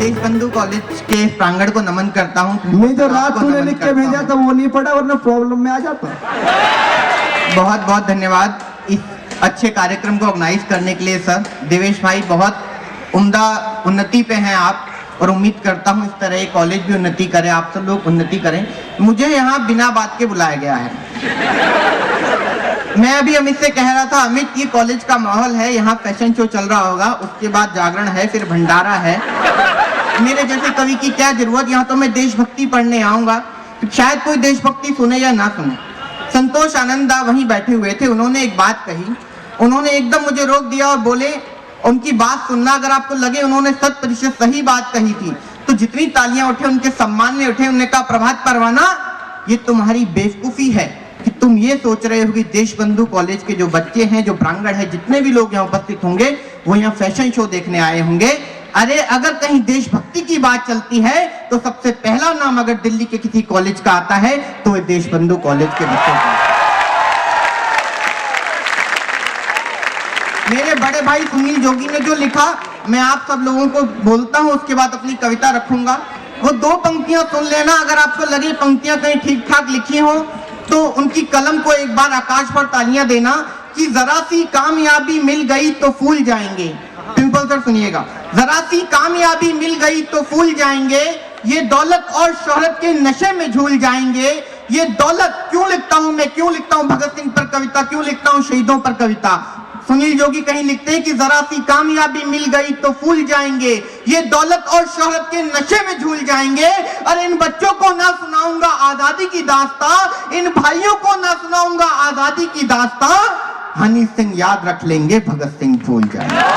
देश बंधु कॉलेज के प्रांगण को नमन करता हूँ। नहीं तो रात तूने लिख के भेजा तो वो नहीं पढ़ा, वरना प्रॉब्लम में आ जाता। बहुत बहुत धन्यवाद इस अच्छे कार्यक्रम को ऑर्गेनाइज करने के लिए सर। देवेश भाई बहुत उम्दा उन्नति पे हैं आप, और उम्मीद करता हूँ इस तरह ये कॉलेज भी उन्नति करे, आप सब लोग उन्नति करें। मुझे यहाँ बिना बात के बुलाया गया है। मैं अभी अमित से कह रहा था, अमित ये कॉलेज का माहौल है, यहाँ फैशन शो चल रहा होगा, उसके बाद जागरण है, फिर भंडारा है। मेरे जैसे कवि की क्या जरूरत, यहाँ तो मैं देशभक्ति पढ़ने आऊंगा। शायद कोई देशभक्ति सुने या ना सुने। संतोष आनंदा वहीं बैठे हुए थे, उन्होंने एक बात कही, उन्होंने एकदम मुझे रोक दिया और बोले उनकी बात सुनना, अगर आपको लगे उन्होंने 100% सही बात कही थी तो जितनी तालियां उठे उनके सम्मान में उठे। उन्होंने कहा, प्रभात परवाना ये तुम्हारी बेवकूफी है कि तुम ये सोच रहे हो कि देशबंधु कॉलेज के जो बच्चे हैं, जो प्रांगण है, जितने भी लोग यहाँ उपस्थित होंगे वो यहाँ फैशन शो देखने आए होंगे। अरे अगर कहीं देशभक्ति की बात चलती है तो सबसे पहला नाम अगर दिल्ली के किसी कॉलेज का आता है तो ये देशबंधु कॉलेज के बच्चों का। मेरे बड़े भाई सुनील जोगी ने जो लिखा, मैं आप सब लोगों को बोलता हूं, उसके बाद अपनी कविता रखूंगा। वो 2 पंक्तियां सुन लेना, अगर आपको लगे पंक्तियां कहीं ठीक ठाक लिखी हो तो उनकी कलम को एक बार आकाश पर तालियां देना कि जरा सी कामयाबी मिल गई तो फूल जाएंगे। सिंपल सर सुनिएगा, जरा सी कामयाबी मिल गई तो फूल जाएंगे, ये दौलत और शोहरत के नशे में झूल जाएंगे। ये दौलत क्यों लिखता हूं मैं, क्यों लिखता हूं भगत सिंह पर कविता, क्यों लिखता हूं शहीदों पर कविता। सुनील जोगी कहीं लिखते हैं कि जरा सी कामयाबी मिल गई तो फूल जाएंगे, ये दौलत और शोहरत के नशे में झूल जाएंगे। और इन बच्चों को ना सुनाऊंगा आजादी की दास्तां, इन भाइयों को ना सुनाऊंगा आजादी की दास्तां, हनी सिंह याद रख लेंगे, भगत सिंह भूल जाएंगे।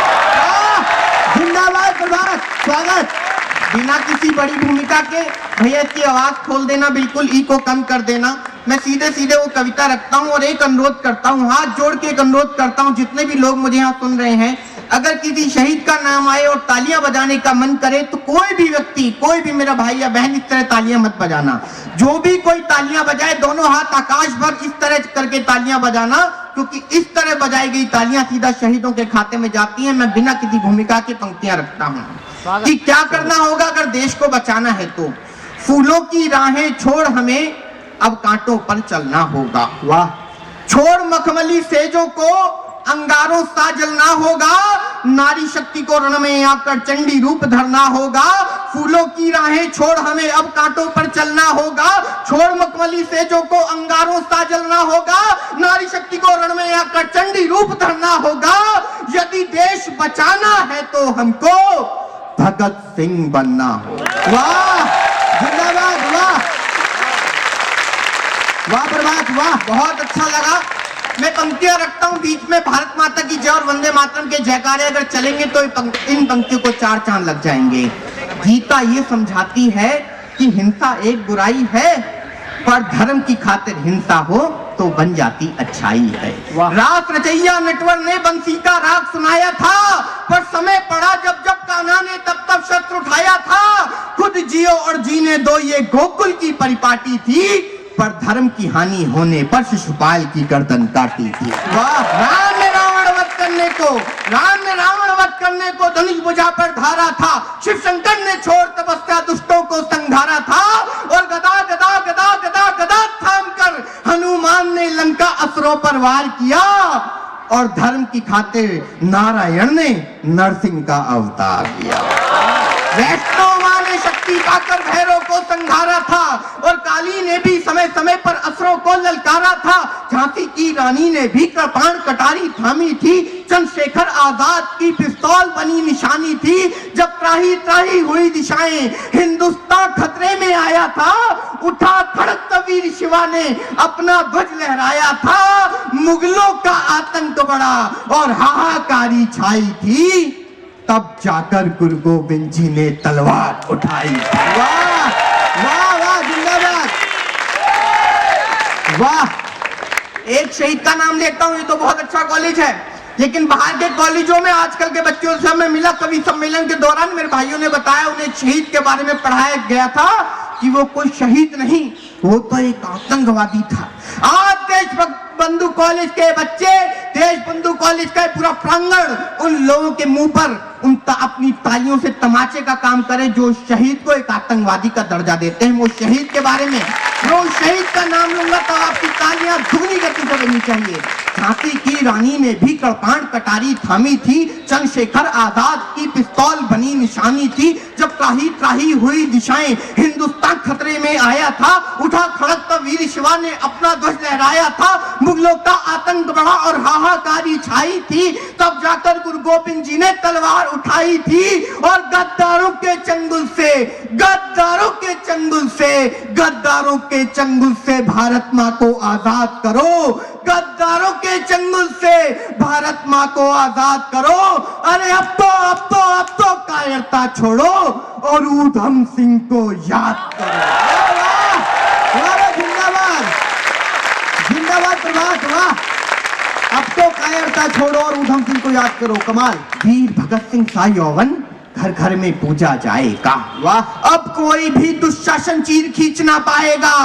जिंदाबाद प्रभात, स्वागत। बिना किसी बड़ी भूमिका के भैया की आवाज खोल देना, बिल्कुल ई को कम कर देना। मैं सीधे सीधे वो कविता रखता हूँ और एक अनुरोध करता हूँ, हाथ जोड़ के एक अनुरोध करता हूँ, जितने भी लोग मुझे यहाँ सुन रहे हैं, अगर किसी शहीद का नाम आए और तालियां बजाने का मन करे तो कोई भी व्यक्ति, कोई भी मेरा भाई या बहन इस तरह तालियां मत बजाना। जो भी कोई तालियां बजाए दोनों हाथ आकाश भर इस तरह करके तालियां बजाना, क्योंकि इस तरह बजाई गई तालियां सीधा शहीदों के खाते में जाती हैं। मैं बिना किसी भूमिका की पंक्तियां रखता हूँ कि क्या करना होगा अगर देश को बचाना है तो, फूलों की राहें छोड़ हमें अब कांटों पर चलना होगा। वाह। छोड़ मखमली सेजों को अंगारों सा जलना होगा, नारी शक्ति को रण में आकर चंडी रूप धरना होगा। फूलों की राहें छोड़ हमें अब कांटों पर चलना होगा, छोड़ मखमली सेजों को अंगारों सा जलना होगा, नारी शक्ति को रण में आकर चंडी रूप धरना होगा। यदि देश बचाना है तो हमको भगत सिंह बनना होगा। वाह, जिंदाबाद, वाह वाह प्रभात, वाह। बहुत अच्छा लगा। मैं पंक्तियां रखता हूं, बीच में भारत माता की जय और वंदे मातरम के जयकारे अगर चलेंगे तो इन पंक्तियों को 4 चांद लग जाएंगे। गीता ये समझाती है कि हिंसा एक बुराई है, पर धर्म की खातिर हिंसा हो तो बन जाती अच्छाई है। रास रचैया नटवर ने बंसी का राग सुनाया था, पर समय पड़ा जब जब कान्हा ने तब तब शस्त्र उठाया था। खुद जियो और जीने दो ये गोकुल की परिपाटी थी, पर धर्म की हानि होने पर शिशुपाल की गर्दन काटी थी। वाह। राम ने रावण वध करने को, राम ने रावण वध करने को धनुष भुजा पर धारा था, शिव शंकर ने छोड़ तपस्या दुष्टों को संघारा था, और गदा गदा गदा गदा गदा थाम कर हनुमान ने लंका असुरों पर वार किया, और धर्म की खातिर नारायण ने नरसिंह का अवतार लिया। वैष्णव मां ने शक्ति पाकर भैरव को संघारा था, और काली ने भी समय समय पर असुरों को ललकारा था। झांसी की रानी ने भी कृपाण कटारी थामी थी, चंद्रशेखर आजाद की पिस्तौल बनी निशानी थी। जब त्राही त्राही हुई दिशाएं हिंदुस्तान खतरे में आया था, उठा खड़क वीर शिवा ने अपना ध्वज लहराया था। मुगलों का आतंक बढ़ा और हाहाकारी छाई थी, तब जाकर गुरु गोविंद जी ने तलवार उठाई। वाह वाह वाह, जिंदाबाद, वाह। एक शहीद का नाम लेता हूँ, ये तो बहुत अच्छा कॉलेज है, लेकिन बाहर के कॉलेजों में आजकल के बच्चों से मैं मिला, कवि सम्मेलन के दौरान मेरे भाइयों ने बताया, उन्हें शहीद के बारे में पढ़ाया गया था कि वो कोई शहीद नहीं, वो तो एक आतंकवादी था। आज देश बंधु कॉलेज के बच्चे, देश बंधु कॉलेज का पूरा प्रांगण उन लोगों के मुंह पर, अपनी तालियों से तमाचे का काम करें जो शहीद को एक आतंकवादी का दर्जा देते हैं। वो शहीद के बारे में, रोज शहीद का नाम लूंगा तो आपकी तालियां दुगनी गति से बजनी चाहिए। झांसी की रानी ने भी कृपाण कटारी थामी थी, चंद्रशेखर आजाद की पिस्तौल बनी निशानी थी। जब त्राही त्राही हुई दिशाएं, हिंदुस्तान खतरे में आया था, उठा खड़क तब वीर शिवा ने अपना ध्वज लहराया था। मुगलों का आतंक बढ़ा और हाहाकारी छाई थी, तब जाकर गुरु गोविंद जी ने तलवार उठाई थी। और गद्दारों के चंगुल से, गद्दारों के चंगुल से, गद्दारों के चंगुल से भारत माँ को आजाद करो, गद्दारों के चंगुल से भारत माँ को आजाद करो। अरे अब तो कायरता छोड़ो और ऊधम सिंह को याद करो। जिंदाबाद जिंदाबाद प्रभात, वाह। अब तो कायरता छोड़ो और ऊधम सिंह को याद करो, कमाल। वीर भगत सिंह सा यौवन घर घर में पूजा जाएगा, वाह। अब कोई भी दुशासन चीर खींच ना पाएगा,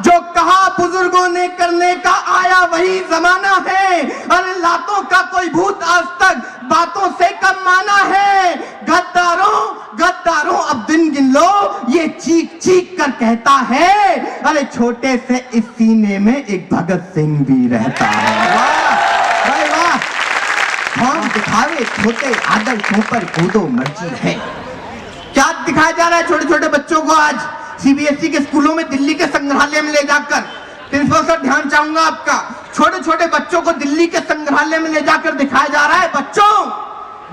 जो कहा बुजुर्गों ने करने का आया वही जमाना है। अरे लातों का कोई भूत आज तक बातों से कम माना है। गद्दारों अब दिन गिन लो, ये चीख चीख कर कहता है। अरे छोटे से इस सीने में एक भगत सिंह भी रहता है, वाह भाई वाह। हम दिखावे छोटे आदर्शों पर कूदो मर्जी है। क्या दिखाया जा रहा है छोटे छोटे बच्चों को? आज सीबीएसई के स्कूलों में दिल्ली के संग्रहालय में ले जाकर, प्रिंसिपल सर ध्यान चाहूंगा आपका, छोटे छोटे बच्चों को दिल्ली के संग्रहालय में ले जाकर दिखाया जा रहा है, बच्चों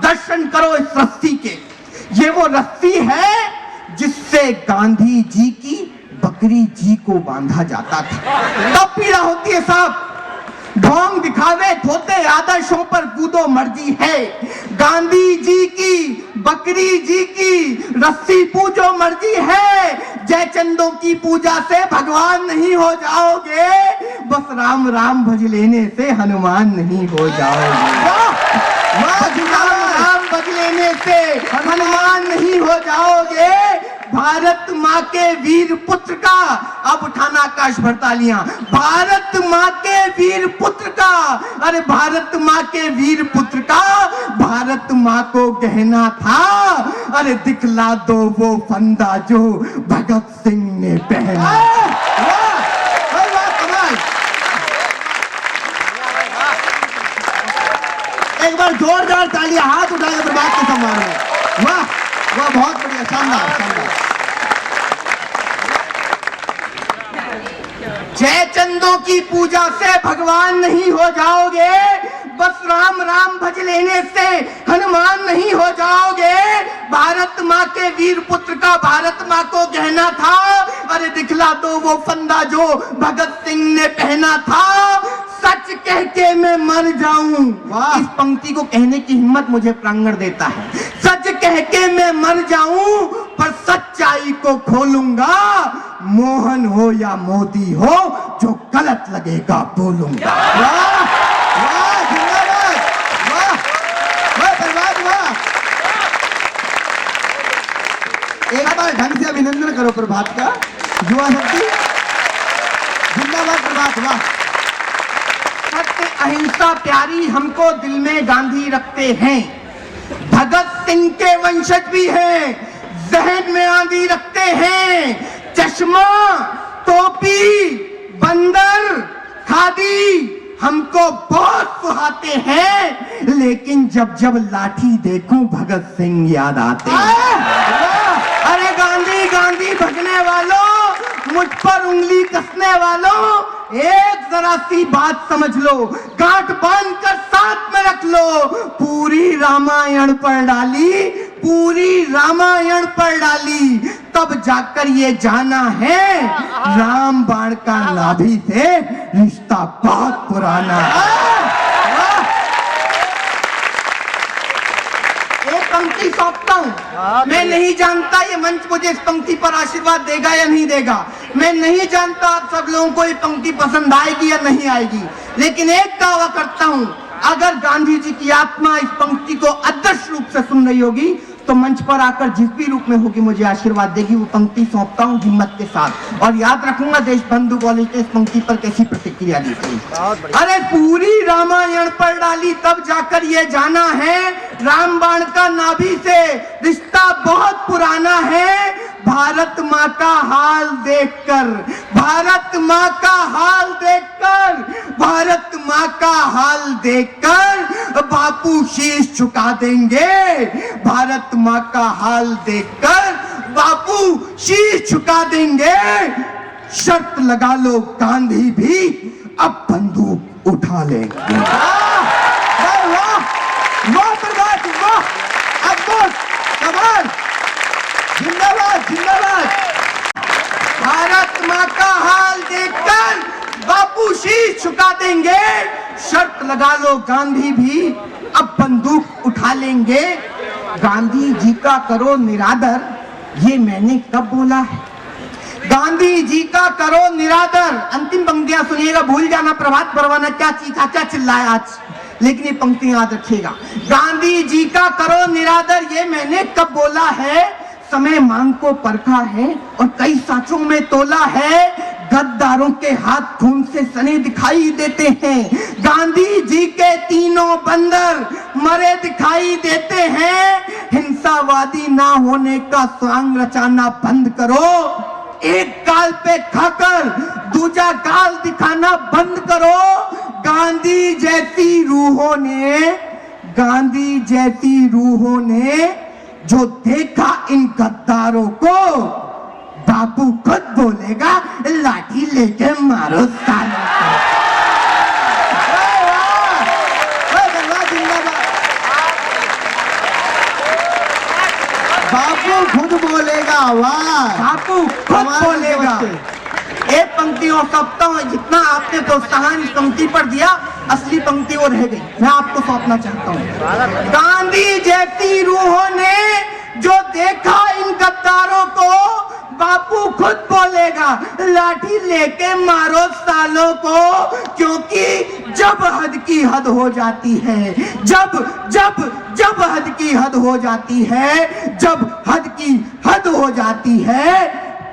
दर्शन करो इस रस्सी के। ये वो रस्सी है जिससे गांधी जी की बकरी जी को बांधा जाता था। तब पीड़ा होती है साहब। ढोंग दिखावे धोते आदर्शों पर कूदो मर्जी है। गांधी जी की बकरी जी की रस्सी पूजो मर्जी है। जयचंदों की पूजा से भगवान नहीं हो जाओगे, बस राम राम भज लेने से हनुमान नहीं हो जाओगे। राम भज लेने से हनुमान नहीं हो जाओगे। भारत माँ के वीर पुत्र का, अब उठाना आकाश भर तालियां, भारत माँ के वीर पुत्र का, अरे भारत माँ के वीर पुत्र का भारत माँ को गहना था। अरे दिखला दो वो फंदा जो भगत सिंह ने पहना। एक बार जोरदार तालियां, हाथ उठाकर प्रभात के सम्मान में, वाह वाह, बहुत बढ़िया, शानदार शानदार। जयचंदों की पूजा से भगवान नहीं हो जाओगे, बस राम राम भज लेने से हनुमान नहीं हो जाओगे। भारत माँ के वीर पुत्र का भारत माँ को गहना था। अरे दिखला दो वो फंदा जो भगत सिंह ने पहना था। सच कह के मैं मर जाऊं, इस पंक्ति को कहने की हिम्मत मुझे प्रांगण देता है। सच कह के मैं मर जाऊं पर सच्चाई को खोलूंगा। मोहन हो या मोदी हो, जो गलत लगेगा बोलूंगा। वाह वाह, जिंदाबाद, वाह वाह प्रभात, वाह। एक बार ढंग से अभिनंदन करो प्रभात का, युवा शक्ति जिंदाबाद प्रभात, वाह। सत्य अहिंसा प्यारी हमको दिल में गांधी रखते हैं। भगत सिंह के वंशज भी हैं, जहन में आंधी रखते हैं। चश्मा, टोपी, बंदर, खादी हमको बहुत सुहाते हैं, लेकिन जब जब लाठी देखूं भगत सिंह याद आते हैं। अरे गांधी गांधी भगने वालों, मुझ पर उंगली कसने वालों, एक जरा सी बात समझ लो, गांठ बांध कर साथ में रख लो। पूरी रामायण पर डाली, पूरी रामायण पर डाली, तब जाकर ये जाना है राम बाण का नाभि से रिश्ता बहुत पुराना है। एक पंक्ति सौंपता हूँ, मैं नहीं जानता ये मंच मुझे इस पंक्ति पर आशीर्वाद देगा या नहीं देगा। मैं नहीं जानता आप सब लोगों को ये पंक्ति पसंद आएगी या नहीं आएगी, लेकिन एक दावा करता हूँ, अगर गांधी जी की आत्मा इस पंक्ति को आदर्श रूप से सुन रही होगी तो मंच पर आकर जिस भी रूप में होगी मुझे आशीर्वाद देगी, वो पंक्ति सौंपता हूँ हिम्मत के साथ। और याद रखूंगा देश बंधु कॉलेज ने इस पंक्ति पर कैसी प्रतिक्रिया दी थी। अरे पूरी रामायण पर डाली तब जाकर ये जाना है, राम बाण का नाभि से रिश्ता बहुत पुराना है। भारत माँ का हाल देखकर, भारत माँ का हाल देखकर, भारत माँ का हाल देखकर बापू शीश झुका देंगे। भारत माँ का हाल देखकर बापू शीश झुका देंगे। शर्त लगा लो गांधी भी अब बंदूक उठा लेंगे। वाह वाह वाह प्रभात वाह, अद्भुत कमाल, जिंदाबाद जिंदाबाद। भारत माँ का हाल देखकर बापू शीश झुका देंगे। शर्त लगा लो गांधी भी अब बंदूक उठा लेंगे। गांधी जी का करो निरादर, ये मैंने कब बोला है? गांधी जी का करो निरादर। अंतिम पंक्तियां सुनिएगा, भूल जाना प्रभात परवाना क्या चीखा क्या चिल्लाया आज, लेकिन ये पंक्ति याद रखिएगा। गांधी जी का करो निरादर, ये मैंने कब बोला है? समय मांग को परखा है और कई साँचों में तोला है। गद्दारों के हाथ खून से सने दिखाई देते हैं। गांधी जी के तीनों बंदर मरे दिखाई देते हैं। हिंसावादी ना होने का स्वांग रचाना बंद करो। एक गाल पे खाकर दूजा गाल दिखाना बंद करो। गांधी जैसी रूहों ने जो देखा इन गद्दारों को, बापू खुद बोलेगा लाठी लेके मारो सालों को। बापू खुद बोलेगा, वाह, बापू खुद बोलेगा। एक पंक्ति और सौंपता हूँ, जितना आपने प्रोत्साहन इस पंक्ति पर दिया, असली पंक्ति वो रह गई, मैं आपको सौंपना चाहता हूँ। गांधी जैसी रूहों ने जो देखा इन गद्दारों को, बापू खुद बोलेगा लाठी लेके मारो सालों को। क्योंकि जब हद की हद हो जाती है, जब हद की हद हो जाती है, जब हद की हद हो जाती है,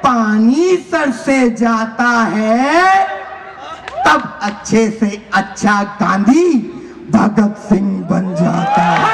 पानी सर से जाता है, तब अच्छे से अच्छा गांधी भगत सिंह बन जाता है।